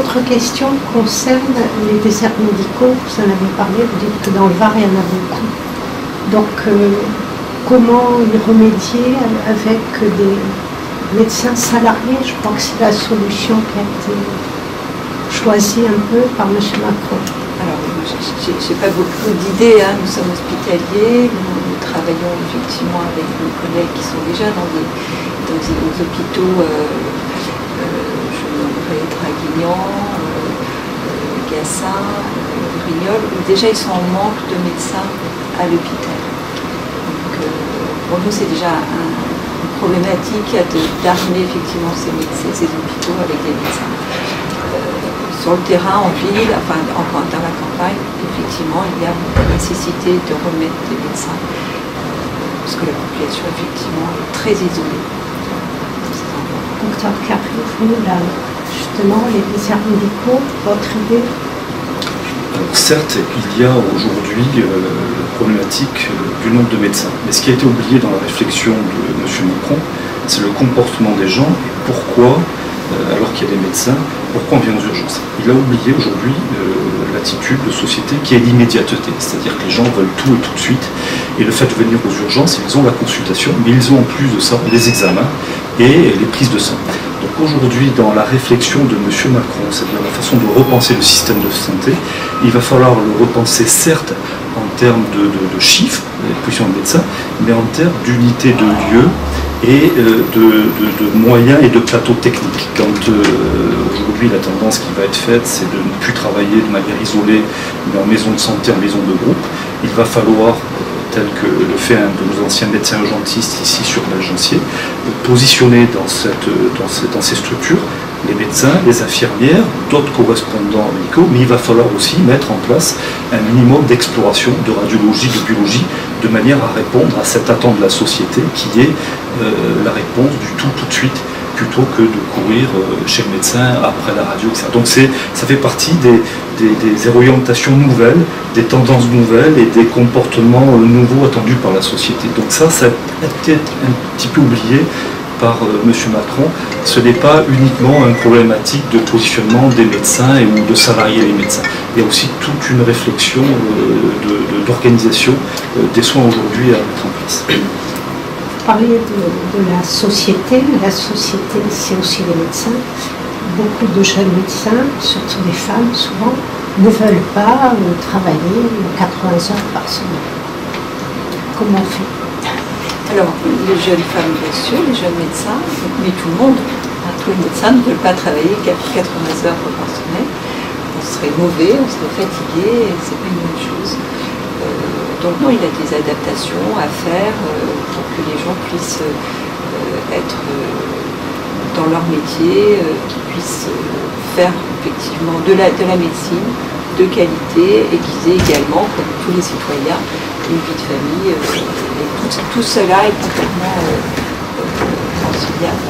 autre question concerne les déserts médicaux. Vous en avez parlé, vous dites que dans le Var, il y en a beaucoup. Donc, comment y remédier avec des médecins salariés? Je crois que c'est la solution qui a été choisie un peu par M. Macron. Alors, je n'ai pas beaucoup d'idées. Nous sommes hospitaliers, nous travaillons effectivement avec nos collègues qui sont déjà dans des hôpitaux. Je nommerai Draguignan, Gassin, Brignoles, où déjà ils sont en manque de médecins à l'hôpital. Donc pour nous c'est déjà une problématique d'armer effectivement ces hôpitaux avec des médecins. Sur le terrain, en ville, enfin dans la campagne, effectivement il y a une nécessité de remettre des médecins. Parce que la population effectivement est très isolée. Docteur Capri, vous, justement, les déserts médicaux, votre idée? Alors, certes, il y a aujourd'hui la problématique du nombre de médecins. Mais ce qui a été oublié dans la réflexion de M. Macron, c'est le comportement des gens et pourquoi, alors qu'il y a des médecins, pourquoi on vient aux urgences. Il a oublié aujourd'hui l'attitude de société qui est l'immédiateté, c'est-à-dire que les gens veulent tout et tout de suite. Et le fait de venir aux urgences, ils ont la consultation, mais ils ont en plus de ça les examens et les prises de sang. Donc aujourd'hui, dans la réflexion de M. Macron, c'est-à-dire la façon de repenser le système de santé, il va falloir le repenser certes en termes de chiffres, de position de médecins, mais en termes d'unité de lieu et de moyens et de plateaux techniques. Quand aujourd'hui la tendance qui va être faite, c'est de ne plus travailler de manière isolée, mais en maison de santé, en maison de groupe, il va falloir, tel que le fait un de nos anciens médecins urgentistes ici sur Belgencier, positionner dans ces structures les médecins, les infirmières, d'autres correspondants médicaux, mais il va falloir aussi mettre en place un minimum d'exploration de radiologie, de biologie, de manière à répondre à cette attente de la société qui est la réponse du tout de suite, plutôt que de courir chez le médecin après la radio, etc. Donc ça fait partie des orientations nouvelles, des tendances nouvelles et des comportements nouveaux attendus par la société. Donc ça a été un petit peu oublié par M. Macron. Ce n'est pas uniquement une problématique de positionnement des médecins ou de salarier les médecins. Il y a aussi toute une réflexion d'organisation des soins aujourd'hui à mettre en place. Vous parliez de la société, mais la société, c'est aussi les médecins. Beaucoup de jeunes médecins, surtout des femmes souvent, ne veulent pas travailler 80 heures par semaine. Comment on fait? Alors, les jeunes femmes, bien sûr, les jeunes médecins, mais tout le monde, tous les médecins ne veulent pas travailler 80 heures par semaine. On serait mauvais, on serait fatigué, et c'est pas une bonne chose. Donc non, il y a des adaptations à faire pour que les gens puissent être dans leur métier, qu'ils puissent faire effectivement de la médecine de qualité et qu'ils aient également, comme tous les citoyens, une vie de famille. Et tout cela est complètement conciliable.